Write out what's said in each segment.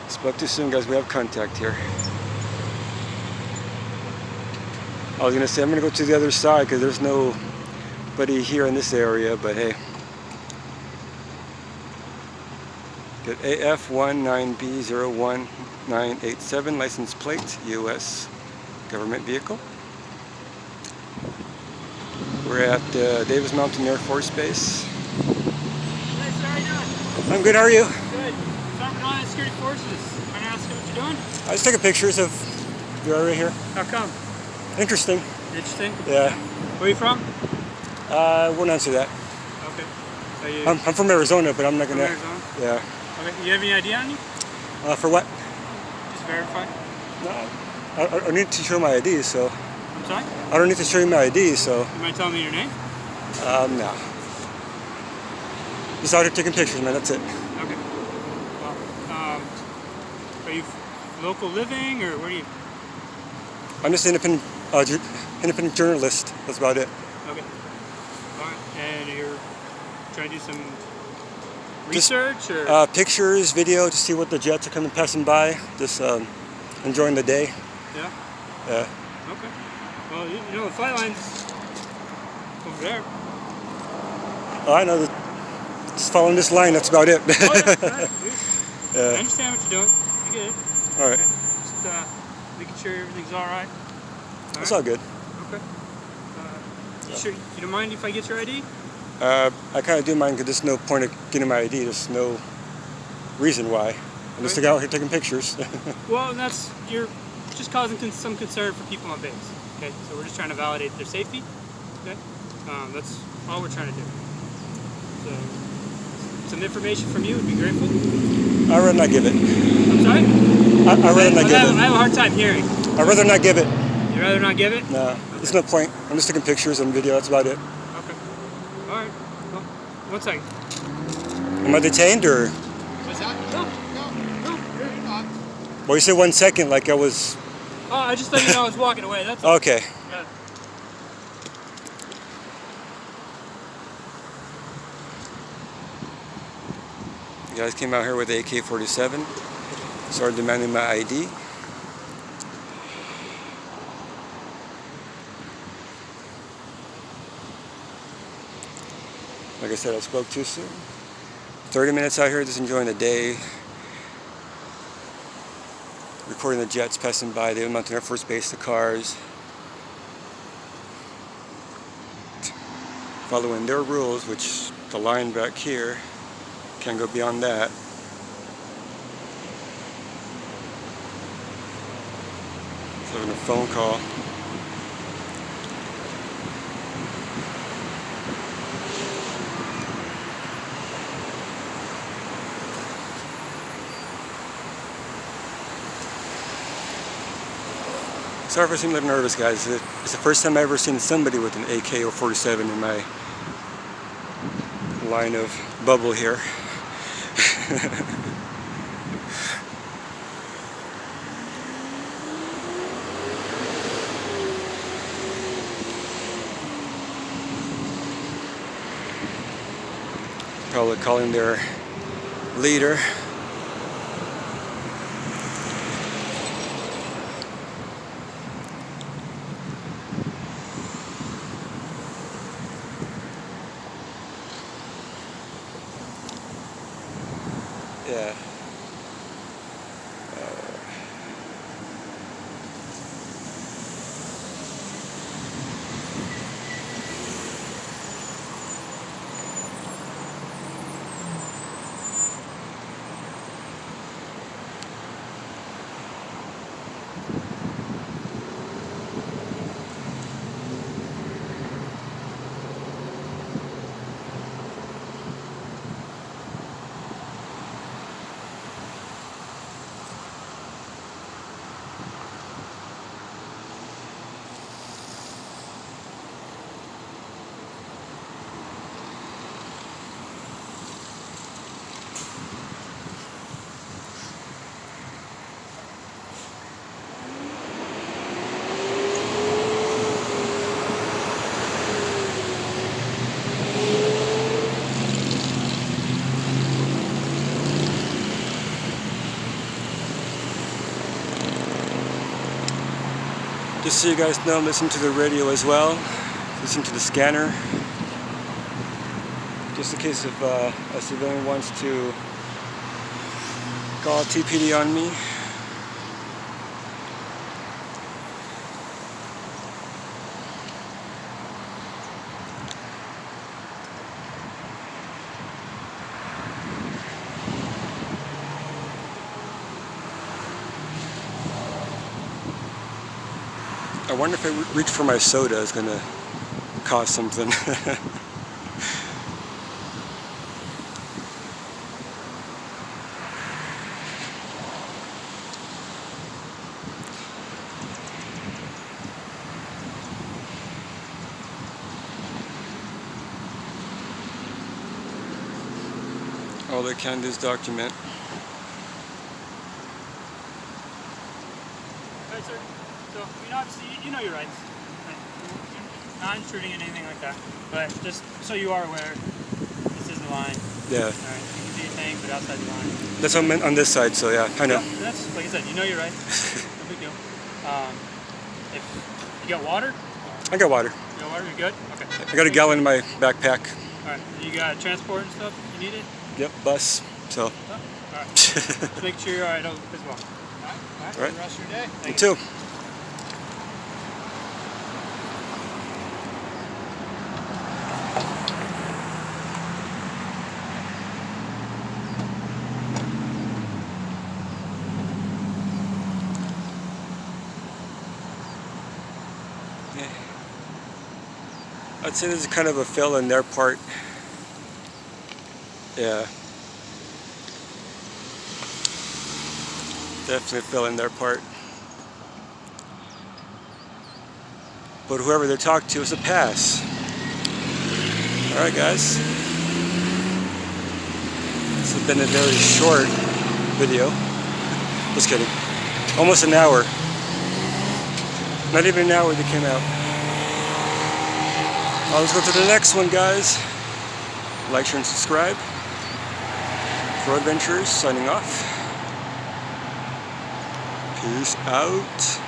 Spoke too soon, guys. We have contact here. I was gonna say I'm gonna go to the other side because there's nobody here in this area, but hey. Get AF19B01987 license plate, U.S. government vehicle. We're at Davis Mountain Air Force Base. Hey, sir, how you doing? I'm good. How are you? Good. Sergeant on Security Forces. Can I ask you what you're doing? I was taking pictures of the area here. How come? Interesting. Interesting? Yeah. Where are you from? Won't answer that. Okay. So you I'm from Arizona, but I'm not gonna. Arizona? Yeah. Okay. You have any ID on you? For what? Just verify. No. I need to show my ID, so. I'm sorry? I don't need to show you my ID, so. You mind telling me your name? No. Just out here taking pictures, man. That's it. Okay. Well, are you local living, or where do you? I'm just an independent journalist. That's about it. Okay. All right. And you're trying to do some research, or? Pictures, video, to see what the jets are coming passing by. Just enjoying the day. Yeah. Yeah. Okay. Well, you know the flight line's over there. Oh, I know. Just following this line. That's about it. Oh, yeah. All right. Yeah. I understand what you're doing. I get it. All right. Okay. Just making sure everything's all right. That's all good. Okay. Sure. You don't mind if I get your ID? I kind of do mind because there's no point of getting my ID. There's no reason why. I'm just out here taking pictures. Well, you're just causing some concern for people on base. Okay, so we're just trying to validate their safety. Okay, that's all we're trying to do. So, some information from you would be grateful. I'd rather not give it. I'm sorry? I'd rather not give it. I have a hard time hearing. I'd rather not give it. You'd rather not give it? No, there's no point. I'm just taking pictures and video. That's about it. Okay. All right. Well, 1 second. Am I detained or? What's that? No, you're not. Well, you said 1 second, like I was. Oh, I just thought you know I was walking away. That's all. Okay. Yeah. You guys came out here with AK-47. Started demanding my ID. Like I said, I spoke too soon. 30 minutes out here just enjoying the day. Recording the jets passing by, the Mountain Air Force Base, the cars. Following their rules, which the line back here, can't go beyond that. Just having a phone call. Sorry if I seem a little nervous, guys. It's the first time I've ever seen somebody with an AK-47 in my line of bubble here. Probably calling their leader. Yeah. Just so you guys know, I'm listening to the radio as well. Listen to the scanner. Just in case if a civilian wants to call TPD on me. I wonder if I reach for my soda is going to cause something. All they can do is document. Right, sir. So, I mean, obviously, you know your rights. Right? You're not intruding in anything like that. But just so you are aware, this is the line. Yeah. All right. You can do your thing, but outside the line. That's what I meant on this side, so yeah, I know. Yeah, that's, like I said, you know your rights. No big deal. If you got water? I got water. You got water? You're good? Okay. I got a gallon in my backpack. All right. You got transport and stuff? You need it? Yep, bus. So. Oh, all right. Just make sure you're all right as well. All right. All right. Have the rest of your day. You too. I'd say this is kind of a fail on their part. Yeah. Definitely a fail on their part. But whoever they talked to is a pass. Alright guys. This has been a very short video. Just kidding. Almost an hour. Not even an hour they came out. Let's go to the next one, guys. Like, share, and subscribe. Pro Adventures signing off. Peace out.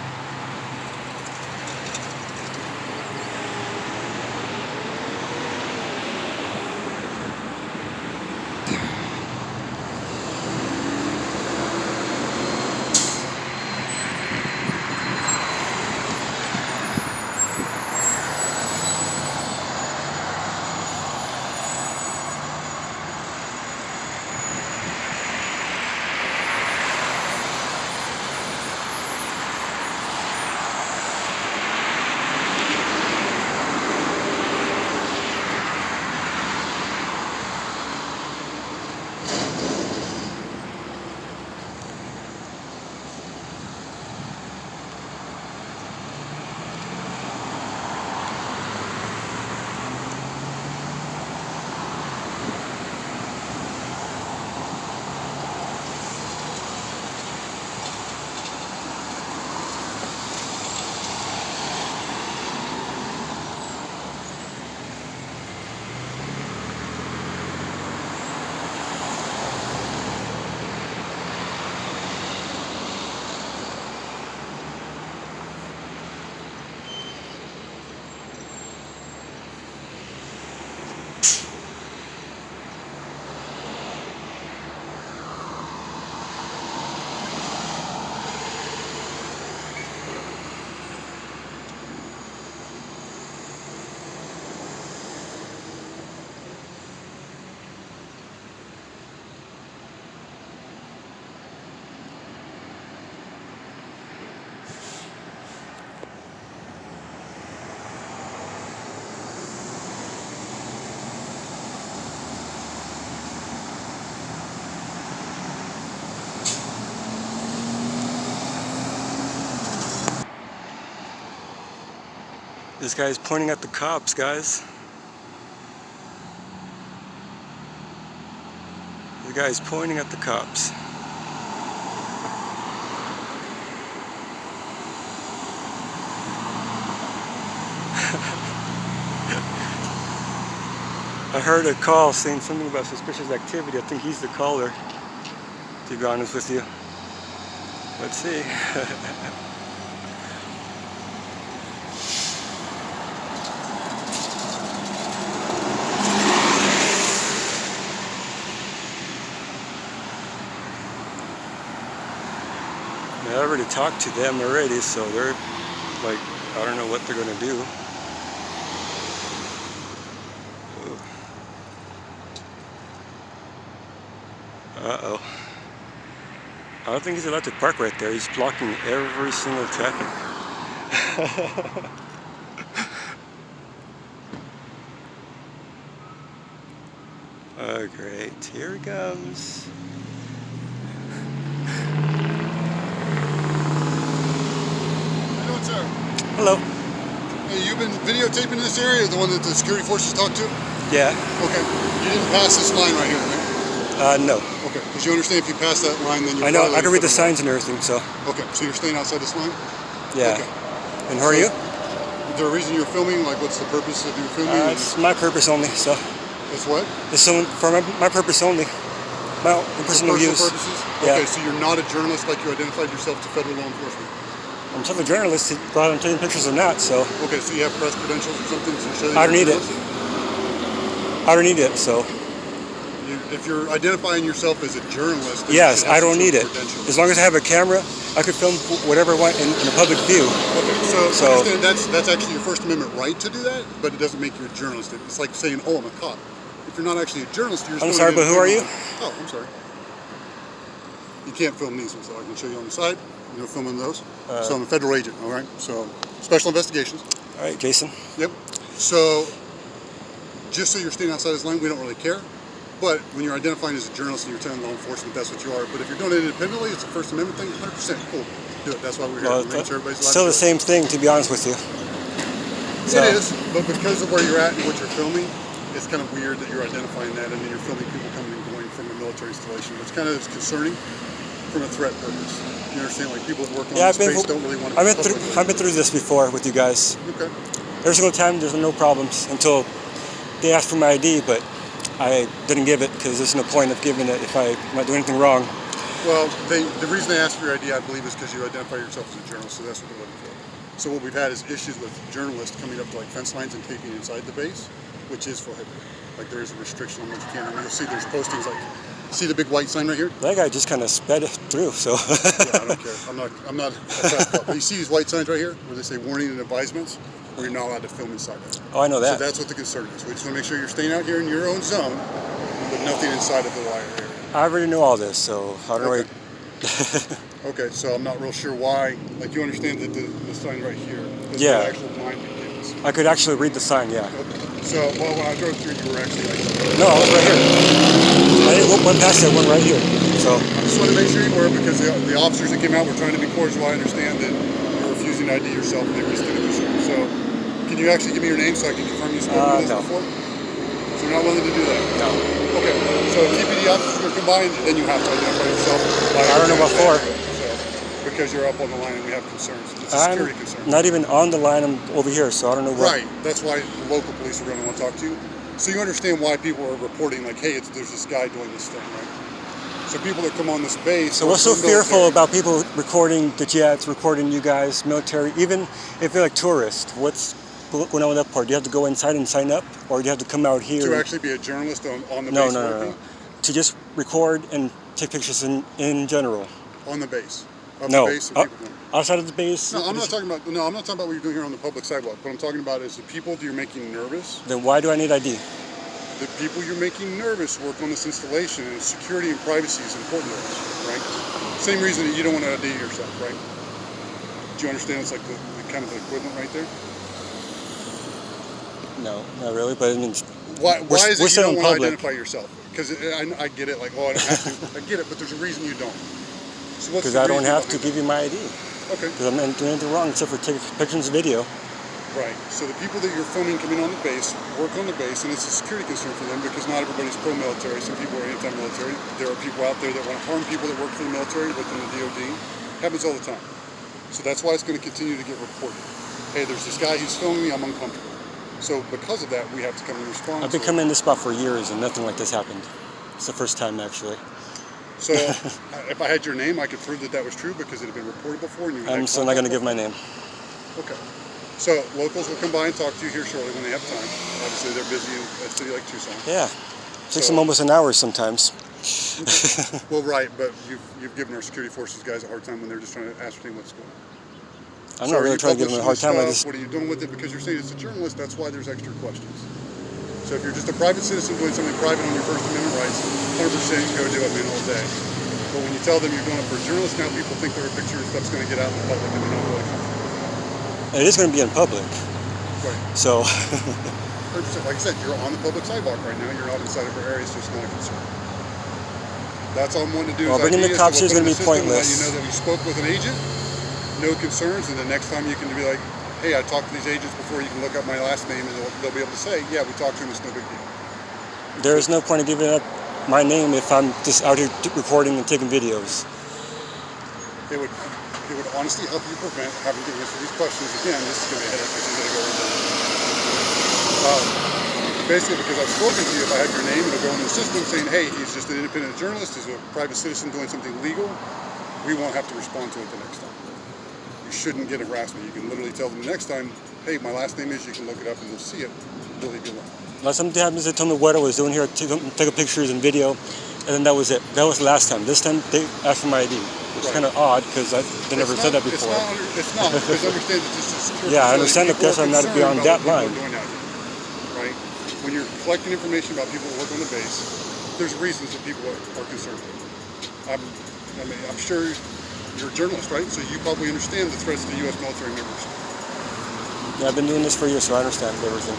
This guy's pointing at the cops, guys. The guy's pointing at the cops. I heard a call saying something about suspicious activity. I think he's the caller, to be honest with you. Let's see. already talked to them already, so they're like, I don't know what they're gonna do. Uh-oh. I don't think he's allowed to park right there. He's blocking every single traffic. Oh, great. Here he comes. How you doing, sir? Hello. Hey, you've been videotaping this area, the one that the security forces talked to? Yeah. Okay. You didn't pass this line right here, right? No. Okay. Because you understand if you pass that line, then you're I know. I can read the federal law. signs and everything, so. Okay. So you're staying outside this line? Yeah. Okay. And who are you? Is there a reason you're filming? Like, what's the purpose of your filming? It's my purpose only, so. It's what? It's for my purpose only. My own personal use. Purposes? Yeah. Okay, so you're not a journalist like you identified yourself to federal law enforcement? I'm still a journalist to go out and take pictures or not, so. Okay, so you have press credentials or something to show you I don't need you're a it. journalist? I don't need it, so. If you're identifying yourself as a journalist, then Yes, you have I to don't show need it. credentials. As long as I have a camera, I could film whatever I want in a public view. Okay, so understand that's actually your First Amendment right to do that, but it doesn't make you a journalist. It's like saying, oh, I'm a cop. If you're not actually a journalist, you're just I'm going sorry, in but and who are filming. you? Oh, I'm sorry. You can't film these ones, so I can show you on the side. You know, filming those. So I'm a federal agent, all right? So, special investigations. All right, Jason. Yep. So, just so you're staying outside this line, we don't really care. But when you're identifying as a journalist and you're telling law enforcement that's what you are. But if you're doing it independently, it's a First Amendment thing, 100% cool. Do it. That's why we're here. Well, Make sure everybody's allowed still to the do it. same thing, to be honest with you. So, It is, but because of where you're at and what you're filming, it's kind of weird that you're identifying that and then you're filming people coming and going from a military installation, which kind of is concerning from a threat purpose. You understand, like people that work on yeah, space don't really want to. I've been through this before with you guys. Okay. Every single time, there's no problems until they asked for my ID, but I didn't give it because there's no point of giving it if I might do anything wrong. Well, the reason they asked for your ID, I believe, is because you identify yourself as a journalist, so that's what they're looking for. So what we've had is issues with journalists coming up to like fence lines and taping inside the base, which is prohibited. Like there is a restriction on what you can. I mean, you'll see there's postings like, see the big white sign right here? That guy just kind of sped it through, so. Yeah, I don't care. I'm not a fast cop. But you see these white signs right here, where they say warning and advisements, where you're not allowed to film inside of it. Oh, I know that. So that's what the concern is. We just want to make sure you're staying out here in your own zone, but nothing inside of the wire area. I already know all this, so I don't know. Okay. Okay, so I'm not real sure why. Like you understand that the sign right here is Yeah. the actual line begins. I could actually read the sign, yeah. Okay. So well, when I drove through, you were actually like. No, I was right here. I didn't went past that one right here. So. I just want to make sure you were, because the officers that came out were trying to be cordial. I understand that you're refusing to ID yourself and they were just going to do so. So, can you actually give me your name so I can confirm you spoke with us No. before? So you're not willing to do that? No. Okay. So if TPD officers are combined, then you have to identify yourself. I don't know what for. So, because you're up on the line and we have concerns. It's a I'm security concern. not even on the line. I'm over here, so I don't know what. Right. That's why the local police are going to want to talk to you. So you understand why people are reporting like, hey, there's this guy doing this thing, right? So people that come on this base. So what's so fearful about people recording the jets, recording you guys, military, even if they're like tourists? What's going on with that part? Do you have to go inside and sign up, or do you have to come out here? To actually be a journalist on the No, base no, working? no. To just record and take pictures in general. On the base. Of No, the base of people doing it. outside of the base. No, I'm not talking about. No, I'm not talking about what you're doing here on the public sidewalk. What I'm talking about is the people that you're making nervous. Then why do I need ID? The people you're making nervous work on this installation, and security and privacy is important to us, right? Same reason that you don't want to ID yourself, right? Do you understand? It's like the kind of the equivalent right there. No, not really. But I mean, Why is it you don't want to public. identify yourself? Because I get it. Like, oh, I don't have to. I get it, but there's a reason you don't. So what's because the I don't reason have to behind give you my ID. that? Okay. Because I'm not doing anything wrong except for taking pictures and video. Right. So the people that you're filming coming on the base work on the base, and it's a security concern for them because not everybody's pro-military. Some people are anti-military. There are people out there that want to harm people that work for the military within the DOD. Happens all the time. So that's why it's going to continue to get reported. Hey, there's this guy who's filming me. I'm uncomfortable. So because of that, we have to come and respond. I've been coming in this spot for years, and nothing like this happened. It's the first time, actually. So if I had your name, I could prove that that was true because it had been reported before. And you I'm still not going to give my name. Okay. So locals will come by and talk to you here shortly when they have time. Obviously, they're busy in a city like Tucson. Yeah. Takes them almost an hour sometimes. Well, right, but you've given our security forces guys a hard time when they're just trying to ascertain what's going on. I'm not really trying to give them a hard time. What are you doing with it? Because you're saying it's a journalist, that's why there's extra questions. So if you're just a private citizen doing something private on your First Amendment rights, 100% go do it, man, all day. But when you tell them you're doing it for a journalist, now people think there are pictures of stuff's going to get out in the public and they're not really comfortable. It is going to be in public. Right. So, 100%. Like I said, you're on the public sidewalk right now. You're not inside of our area, so it's not a concern. That's all I'm wanting to do. Well, bringing the cops here is going to be pointless. You know that we spoke with an agent, no concerns, and the next time you can be like, hey, I talked to these agents before, you can look up my last name, and they'll be able to say, yeah, we talked to him, it's no big deal. There is no point in giving up my name if I'm just out here recording and taking videos. It would honestly help you prevent having to answer these questions again. This is going to be a headache because you're going to go over. Basically, because I've spoken to you, if I have your name, it'll go in the system saying, hey, he's just an independent journalist, he's a private citizen doing something legal. We won't have to respond to it the next time. You shouldn't get harassment. You can literally tell them the next time, hey, my last name is, you can look it up and you'll see it. They'll leave you alone. Now, something happens, they told me what I was doing here, take pictures and video, and then that was it. That was the last time. This time, they asked for my ID, which is kind of odd because they never said that before. It's not, because understand that this is... Yeah, I understand the guess I'm not beyond that line. Right? When you're collecting information about people who work on the base, there's reasons that people are concerned. I'm sure you're a journalist, right? So you probably understand the threats to U.S. military members. Yeah, I've been doing this for years, so I understand everything.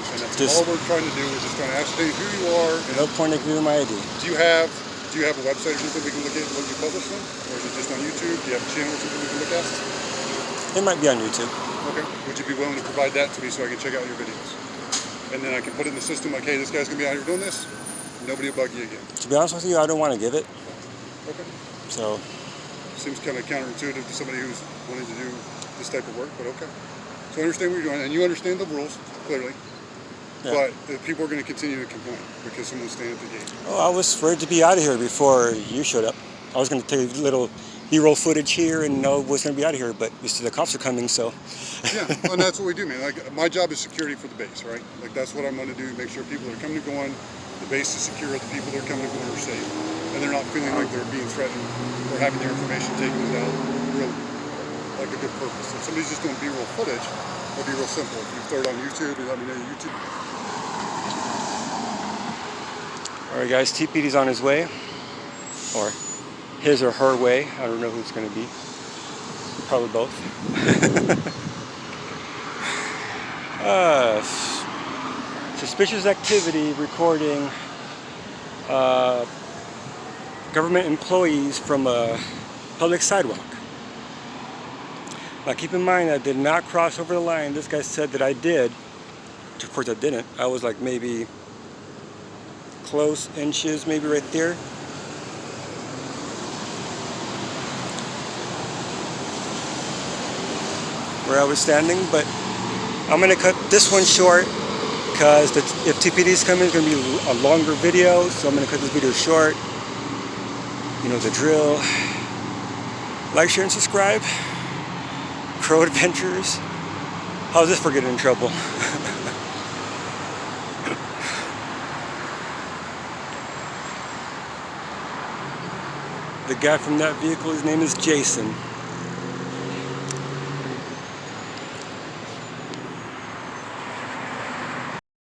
And that's all we're trying to do is just trying to ascertain who you are. No point in giving my ID. Do you have a website or something we can look at what you publish on? Or is it just on YouTube? Do you have a channel or something we can look at? It might be on YouTube. Okay. Would you be willing to provide that to me so I can check out your videos? And then I can put it in the system like, hey, this guy's going to be out here doing this. Nobody will bug you again. To be honest with you, I don't want to give it. Okay. So. Seems kind of counterintuitive to somebody who's wanting to do this type of work, but okay. So I understand what you're doing, and you understand the rules, clearly. Yeah. But people are going to continue to complain because someone's standing at the gate. Oh, I was afraid to be out of here before you showed up. I was going to take a little B-roll footage here and I was going to be out of here, but you see the cops are coming, so. Yeah, and that's what we do, man. Like, my job is security for the base, right? Like, that's what I'm going to do, make sure people that are coming and going, the base is secure, the people that are coming and going are safe. And they're not feeling like they're being threatened or having their information taken without real, like a good purpose. If somebody's just doing B-roll footage, it'll be real simple. If you throw it on YouTube, you let me know YouTube. All right, guys, TPD's on his way, or his or her way. I don't know who it's going to be. Probably both. Suspicious activity recording government employees from a public sidewalk. Now keep in mind I did not cross over the line. This guy said that I did, which of course I didn't. I was like maybe close inches, maybe right there. Where I was standing, but I'm gonna cut this one short because if TPD is coming, it's gonna be a longer video, so I'm gonna cut this video short. You know the drill. Like, share, and subscribe. Crow Adventures. How's this for getting in trouble? The guy from that vehicle, his name is Jason.